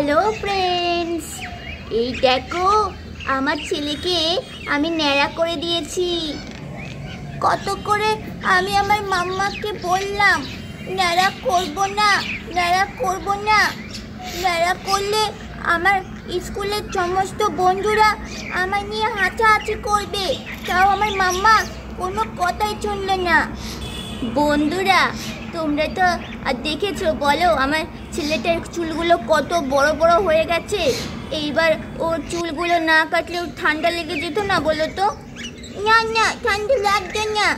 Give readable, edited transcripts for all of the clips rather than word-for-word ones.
Hello friends, এই দেখো আমার ছেলেকে আমি ন্যাড়া করে দিয়েছি। কত করে আমি আমার মাম্মাকে বললাম ন্যাড়া করব না, ন্যাড়া করব না। ন্যাড়া করলে আমার স্কুলের সমস্ত বন্ধুরা আমার নিয়ে হাঁটাহাঁটি করবে, তাও আমার মাম্মা কোনো কথাই শুনলে না। বন্ধুরা তোমরা তো দেখেছো, বলো আমার ছেলেটার চুলগুলো কত বড় বড় হয়ে গেছে। এইবার ওর চুলগুলো না কাটলেও ঠান্ডা লেগে যেত না, বলো তো? না না, ঠান্ডা লাগবে না।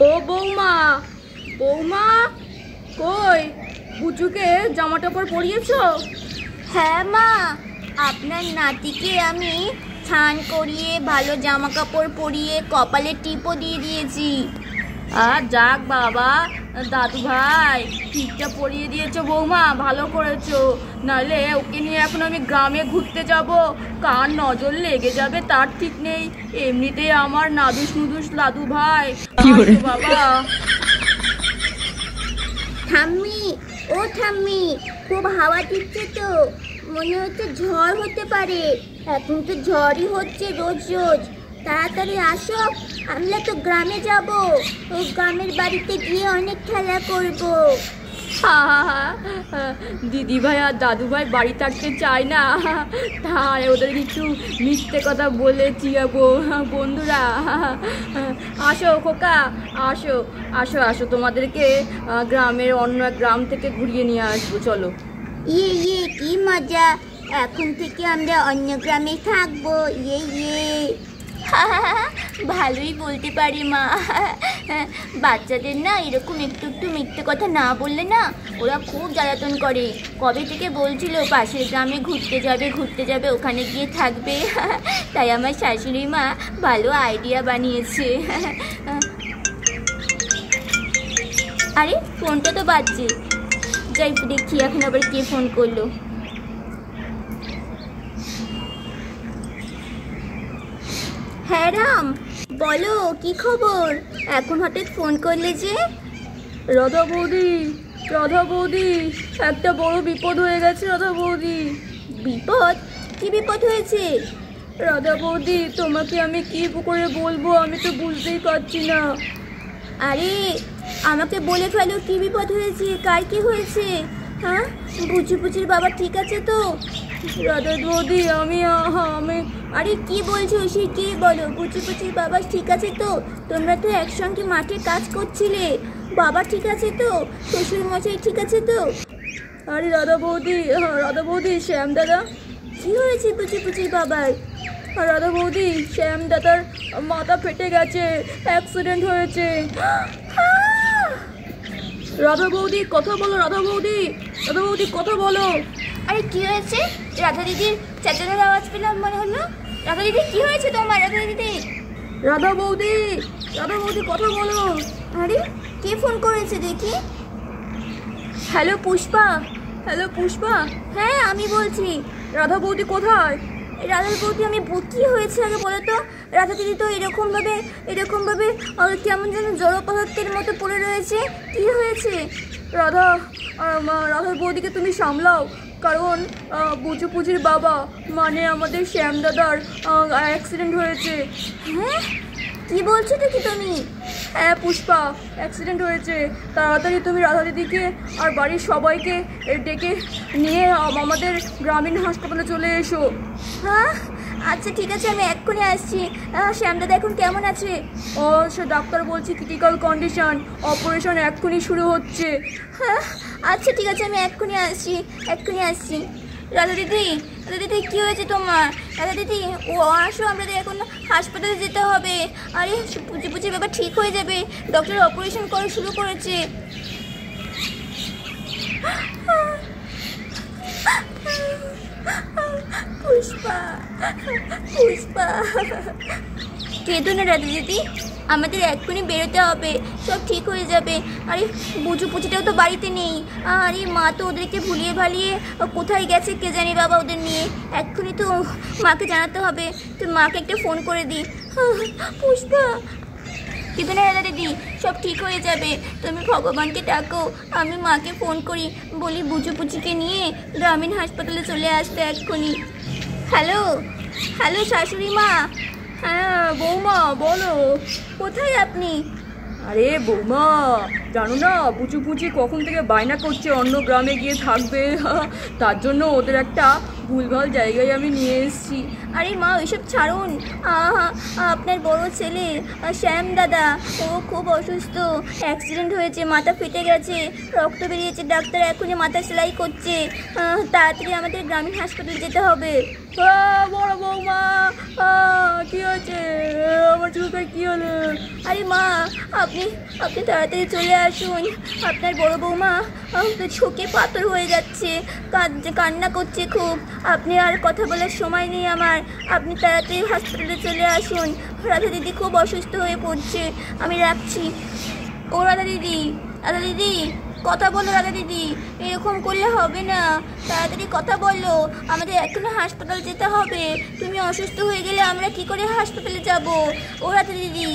ও বৌমা, বৌমা কই বুচুকে জামা কাপড় পরিয়েছো? হ্যাঁ মা, আপনার নাতিকে আমি স্নান করিয়ে ভালো জামা কাপড় পরিয়ে কপালে টিপও দিয়ে দিয়েছি। আর যাক বাবা, দাদু ভাই ঠিকটা পরিয়ে দিয়েছো বৌমা, ভালো করেছো। নাহলে ওকে নিয়ে এখন আমি গ্রামে ঘুরতে যাব, কার নজর লেগে যাবে তার ঠিক নেই। এমনিতেই আমার নাদুস নুদুস দাদু ভাই। বাবা ঠাম্মি, ও ঠাম্মি, খুব হাওয়া দিচ্ছে তো, মনে হচ্ছে ঝড় হতে পারে। এখন তো ঝড়ই হচ্ছে রোজ রোজ। তাড়াতাড়ি আসো, আমরা তো গ্রামে যাব, ও গ্রামের বাড়িতে গিয়ে অনেক খেলা করব। দিদি ভাই আর দাদু ভাই বাড়ি থাকতে চায় না, তাই ওদের কিছু মিথ্যে কথা বলেছি বন্ধুরা। আসো খোকা, আসো আসো আসো, তোমাদেরকে গ্রামের অন্য এক গ্রাম থেকে ঘুরিয়ে নিয়ে আসবো, চলো। ইয়ে কি মজা, এখন থেকে আমরা অন্য গ্রামে থাকবো। ইয়ে ভালোই বলতে পারি মা। বাচ্চাদের না এরকম একটু একটু মিথ্যে কথা না বললে না ওরা খুব জ্বালাতন করে। কবে থেকে বলছিল পাশের গ্রামে ঘুরতে যাবে, ওখানে গিয়ে থাকবে। তাই আমার শাশুড়ি মা ভালো আইডিয়া বানিয়েছে। আরে ফোনটা তো বাজছে, যাই দেখি এখন আবার কে ফোন করলো। হ্যাঁ রাম, বলো কি খবর? এখন হঠাৎ ফোন করলে যে? রাধা বৌদি, রাধা বৌদি, একটা বড় বিপদ হয়ে গেছে রাধা বৌদি। বিপদ? কি বিপদ হয়েছে? রাধা বৌদি তোমাকে আমি কি করে বলবো, আমি তো বুঝতেই পারছি না। আরে আমাকে বলে ফেলো, কি বিপদ হয়েছে, কার কি হয়েছে? হ্যাঁ, বুচির বাবা ঠিক আছে তো? রাধা বৌদি আমি আরে কি বলছো, সে কি বলো? বুচির বাবা ঠিক আছে তো? তোমরা তো একসঙ্গে মাঠে কাজ করছিলে, বাবা ঠিক আছে তো? শ্বশুর মশাই ঠিক আছে তো? আরে রাধা বৌদি শ্যাম দাদা। কি হয়েছে বুচির বাবার? রাধা বৌদি শ্যাম দাদার মাথা ফেটে গেছে, অ্যাক্সিডেন্ট হয়েছে। রাধা বৌদি কথা বলো, রাধা বৌদি কথা বলো। আরে কি হয়েছে? রাধা দিদির চেঁচানোর আওয়াজ পেলাম মনে হলো। রাধা দিদি কি হয়েছে তোমার? রাধা বৌদি কথা বলো। আরে কে ফোন করেছে দেখি? Hello Pushpa, hello Pushpa. হ্যাঁ আমি বলছি। রাধা বৌদি কোথায়? রাধা বৌদি আমি কি হয়েছে আগে বলো তো? রাধা দিদি তো এরকমভাবে কেমন যেন জড় পদার্থের মতো পড়ে রয়েছে। কি হয়েছে? রাধা বৌদিকে তুমি সামলাও, কারণ পুচির বাবা মানে আমাদের শ্যাম দাদার অ্যাক্সিডেন্ট হয়েছে। হ্যাঁ কি বলছো দেখি তুমি? হ্যাঁ পুষ্পা, অ্যাক্সিডেন্ট হয়েছে। তাড়াতাড়ি তুমি রাধা দিদিকে আর বাড়ির সবাইকে ডেকে নিয়ে আমাদের গ্রামীণ হাসপাতালে চলে এসো। হ্যাঁ আচ্ছা ঠিক আছে, আমি এক্ষুনি আসছি। শ্যাম দাদা এখন কেমন আছে? সে ডাক্তার বলছি ক্রিটিক্যাল কন্ডিশন, অপারেশন এক্ষুনি শুরু হচ্ছে। হ্যাঁ আচ্ছা ঠিক আছে, আমি এক্ষুনি আসছি। রাধা দিদি কী হয়েছে তোমার? রাধা দিদি ও আসো, আমাদের এখন হাসপাতালে যেতে হবে। আরে পুচির ব্যাপার ঠিক হয়ে যাবে, ডক্টর অপারেশন করা শুরু করেছে। পুষ্পা কেঁদো না রাধা দিদি, আমাদের এক্ষুনি বেরোতে হবে, সব ঠিক হয়ে যাবে। আরে পুচিটাও তো বাড়িতে নেই। আরে মা তো ওদেরকে ভুলিয়ে ভালিয়ে কোথায় গেছে কে জানি বাবা ওদের নিয়ে। এক্ষুনি তো মাকে জানাতে হবে, তো মাকে একটা ফোন করে দিই। পুষ্পা কিন্তু না দাদা দিদি, সব ঠিক হয়ে যাবে। তুমি ভগবানকে ডাকো, আমি মাকে ফোন করি, বলি বুচু পুচিকে নিয়ে গ্রামীণ হাসপাতালে চলে আসতে এক্ষুনি। হ্যালো হ্যালো শাশুড়ি মা। হ্যাঁ বৌমা বলো। কোথায় আপনি? আরে বৌমা, জানো না পুচু পুচি কখন থেকে বায়না করছে অন্য গ্রামে গিয়ে থাকবে, তার জন্য ওদের একটা ভুলভাল জায়গায় আমি নিয়ে এসেছি। আরে মা ওইসব ছাড়ুন। আপনার বড় ছেলে শ্যাম দাদা, ও খুব অসুস্থ, অ্যাক্সিডেন্ট হয়েছে, মাথা ফেটে গেছে, রক্ত বেরিয়েছে, ডাক্তার এখনই মাথা সেলাই করছে। তাড়াতাড়ি আমাদের গ্রামীণ হাসপাতালে যেতে হবে। বড় বৌমা, কি হয়েছে? আমার চোখে কি হলো? আরে মা আপনি আপনি তাড়াতাড়ি চলে আসুন। আপনার বড় বৌমা চোখে পাথর হয়ে যাচ্ছে, কান্না করছে খুব। আপনি আর কথা বলার সময় নেই আমার, আপনি তাড়াতাড়ি হসপিটালে চলে আসুন। রাধা দিদি খুব অসুস্থ হয়ে পড়ছে, আমি রাখছি। ও রাধা দিদি, রাধা দিদি কথা বলো। রাধা দিদি এরকম করলে হবে না, তাড়াতাড়ি কথা বলো, আমাদের এখনো হাসপাতাল যেতে হবে। তুমি অসুস্থ হয়ে গেলে আমরা কি করে হাসপাতালে যাব? ও রাধা দিদি।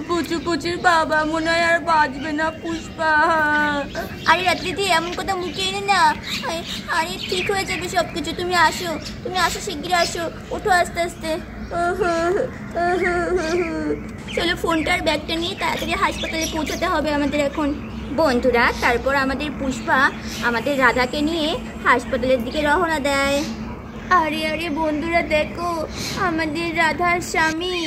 পুচু পুচির বাবা মনে হয় আর বাঁচবে না পুষ্পা। আরে রাধা দিদি এমন কথা মুখে এনে না। আরে ঠিক হয়ে যাবে সব কিছু, তুমি আসো, তুমি আসো, শিগগির আসো, ওঠো আস্তে আস্তে। চলো ফোনটার ব্যাগটা নিয়ে তাড়াতাড়ি হাসপাতালে পৌঁছাতে হবে আমাদের এখন। বন্ধুরা তারপর আমাদের পুষ্পা আমাদের রাধাকে নিয়ে হাসপাতালের দিকে রওনা দেয়। আরে আরে বন্ধুরা দেখো, আমাদের রাধার স্বামী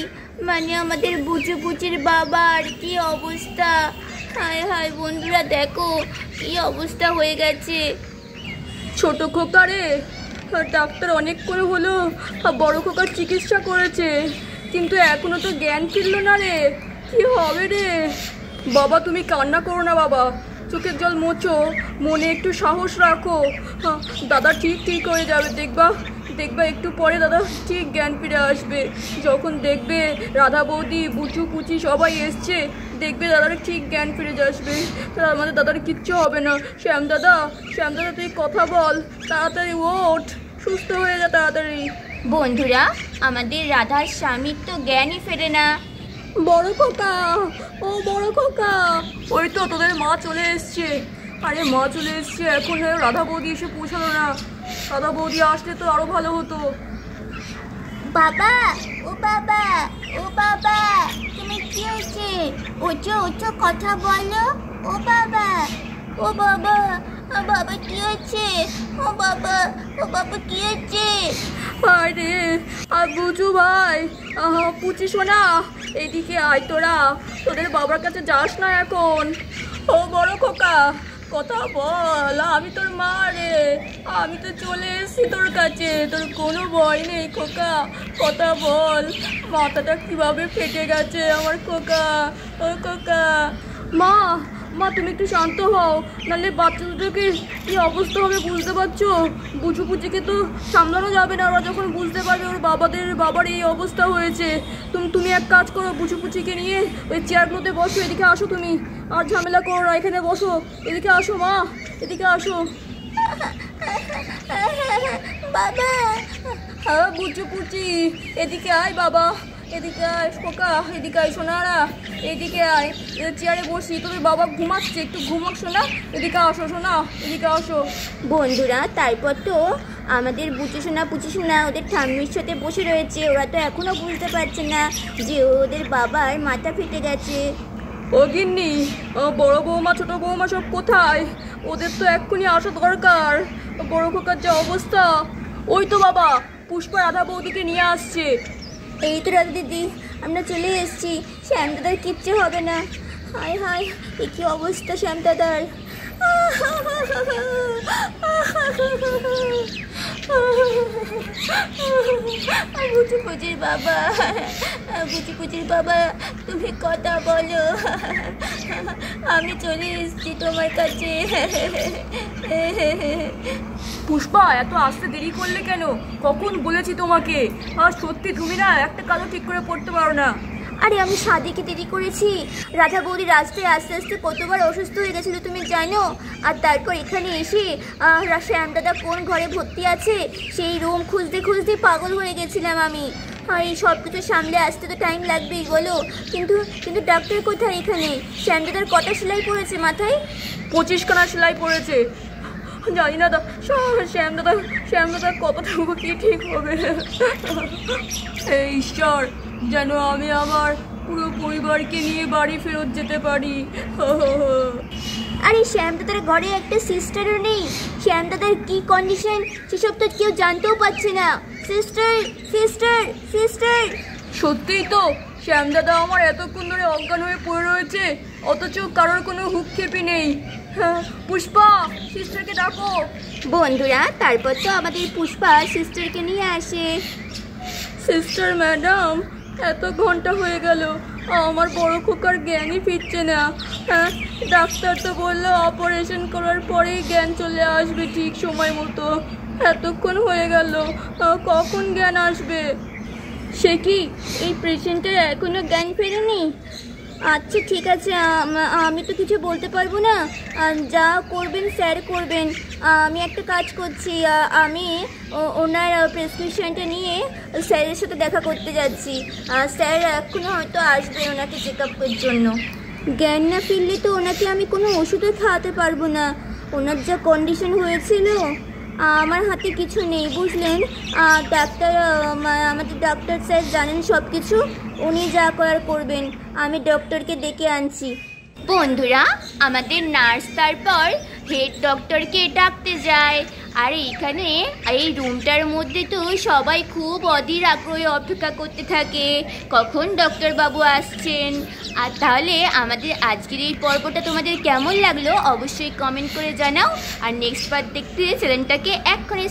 মানে আমাদের বুচু পুচির বাবার কি অবস্থা। হায় হায় বন্ধুরা দেখো কি অবস্থা হয়ে গেছে। ছোট খোকা রে, ডাক্তার অনেকক্ষণ হলো বড় খোকার চিকিৎসা করেছে, কিন্তু এখনো তো জ্ঞান ফিরল না রে। কি হবে রে? বাবা তুমি কান্না করো না বাবা, চোখের জল মোচো, মনে একটু সাহস রাখো। দাদা ঠিক হয়ে যাবে, দেখবা দেখবা একটু পরে দাদা ঠিক জ্ঞান ফিরে আসবে। যখন দেখবে রাধা বৌদি বুচু পুচি সবাই এসছে, দেখবে দাদার ঠিক জ্ঞান ফিরে আসবে। আমাদের দাদার কিচ্ছু হবে না। শ্যাম দাদা তুই কথা বল, তাড়াতাড়ি ওঠ, সুস্থ হয়ে যা তাড়াতাড়ি। বন্ধুরা আমাদের রাধার স্বামীর তো জ্ঞানই ফেরে না। বড় খোকা, ও বড় খোকা, ওই তো তোদের মা চলে এসছে। আরে মা চলে এসছে, এখন রাধা বৌদি এসে পৌঁছালো না। রাধা বৌদি আসলে তো আরো ভালো হতো। বাবা, ও বাবা, ও বাবা, তুমি কি হয়েছে? ওঠো ওঠো, কথা বলো। ও বাবা, ও বাবা, বাবা কি হয়েছে? ও বাবা, ও বাবা কি হয়েছে? আরে আর বুঝু ভাই, পুচি শোনা, এদিকে আয় তোরা, তোদের বাবার কাছে যাস না এখন। ও বড় খোকা কথা বল, আমি তোর মা রে, আমি তো চলে এসেছি তোর কাছে, তোর কোনো ভয় নেই খোকা, কথা বল। মাথাটা কিভাবে ফেটে গেছে আমার খোকা, ও খোকা। মা তুমি একটু শান্ত হও, নাহলে বাচ্চা দুটোকে কি অবস্থা হবে বুঝতে পারছো? বুঝু পুচিকে তো সামলানো যাবে না, ওরা যখন বুঝতে পারবে ওর বাবার এই অবস্থা হয়েছে। তুমি এক কাজ করো, বুঝু পুচিকে নিয়ে ওই চেয়ারগুলোতে বসো, এদিকে আসো, তুমি আর ঝামেলা করো না, এখানে বসো, এদিকে আসো মা, এদিকে আসো। বাবা, হ্যাঁ বুঝু পুচি, এদিকে আয় বাবা, এদিকে আয় খোকা, এদিকে আয় সোনারা, এদিকে আয়, চেয়ারে বসি, তোদের বাবা ঘুমাচ্ছে, একটু ঘুমাক শোনা, এদিকে আসো শোনা, এদিকে আসো। বন্ধুরা তারপর তো আমাদের বুচি সোনা ওদের ঠাম্মির সাথে বসে রয়েছে। ওরা তো এখনো বুঝতে পারছে না যে ওদের বাবার মাথা ফেটে গেছে। ও গিন্নি, বড় বৌমা ছোট বৌমা সব কোথায়? ওদের তো এক্ষুনি আসা দরকার, বড় খোকার যে অবস্থা। ওই তো বাবা পুষ্পা রাধা বৌদিকে নিয়ে আসছে। এই তো রাধা দিদি, আমরা চলে এসেছি, শ্যাম দাদার কিচ্ছু হবে না। হায় হায়, এ কি অবস্থা শ্যাম দাদার। বুচু পুচির বাবা, বুচু পুচির বাবা তুমি কথা বলো, আমি চলে এসেছি তোমার কাছে। পুষ্পা এত আসতে দেরি করলে কেন? কখন বলেছি তোমাকে? আর সত্যি তুমি না একটা কাজও ঠিক করে পড়তে পারো না। আরে আমি শাদিকে দেরি করেছি। রাধা বৌদি রাস্তায় আস্তে আস্তে কতবার অসুস্থ হয়ে গেছিলো তুমি জানো। আর তারপর এখানে এসে শ্যাম দাদা কোন ঘরে ভর্তি আছে সেই রুম খুঁজতে খুঁজতে পাগল হয়ে গেছিলাম আমি। আর এই সব কিছু সামলে আসতে তো টাইম লাগবেই বলো। কিন্তু কিন্তু ডাক্তার কোথায় এখানে? শ্যাম দাদার কটা সেলাই পড়েছে মাথায়? 25খানা সেলাই পড়েছে। জানি না শ্যাম দাদা কতটুকু কি ঠিক হবে। এই ঈশ্বর, যেন আমি আমার পুরো পরিবারকে নিয়ে বাড়ি ফেরত যেতে পারি। আরে শ্যাম দাদার ঘরে একটা সিস্টারও নেই। শ্যাম দাদার কি কন্ডিশন সেসব তো কেউ জানতেও পারছে না। Sister sister sister. সত্যিই তো, শ্যাম দাদা আমার এতক্ষণ ধরে অজ্ঞান হয়ে পড়ে রয়েছে, অথচ কারোর কোনো হুকক্ষেপি নেই। পুষ্পা, সিস্টারকে ডাকো। বন্ধুরা, তারপর তো আমাদের পুষ্পা সিস্টারকে নিয়ে আসে। সিস্টার ম্যাডাম, এত ঘন্টা হয়ে গেল, আমার বড় খোকার জ্ঞানই ফিরছে না। ডাক্তার তো বললো অপারেশন করার পরেই জ্ঞান চলে আসবে ঠিক সময় মতো। এতক্ষণ হয়ে গেল, কখন জ্ঞান আসবে? সে কি, এই পেশেন্টের এখনো জ্ঞান ফেরেনি? আচ্ছা ঠিক আছে, আমি তো কিছু বলতে পারবো না। যা করবেন স্যার করবেন। আমি একটা কাজ করছি, আমি ওনার প্রেসক্রিপশনটা নিয়ে স্যারের সাথে দেখা করতে যাচ্ছি। স্যার এখনো হয়তো আসবে ওনাকে চেক আপের জন্য। জ্ঞান না ফিরলে তো ওনাকে আমি কোনো ওষুধও খাওয়াতে পারবো না। ওনার যা কন্ডিশন হয়েছিল, আমার হাতে কিছু নেই বুঝলেন। আমাদের ডক্টর স্যার জানেন সব কিছু, উনি যা করার করবেন। আমি ডক্টরকে ডেকে আনছি। বন্ধুরা, আমাদের নার্স তারপর হেড ডক্টরকে ডাকতে যায়। আর এইখানে এই রুমটার মধ্যে তো সবাই খুব অধীর আগ্রহে অপেক্ষা করতে থাকে কখন ডক্টর বাবু আসছেন। আর তাহলে আমাদের আজকের এই পর্বটা তোমাদের কেমন লাগলো অবশ্যই কমেন্ট করে জানাও। আর নেক্সট পার্ট দেখতে চ্যানেলটাকে এক্ষুনি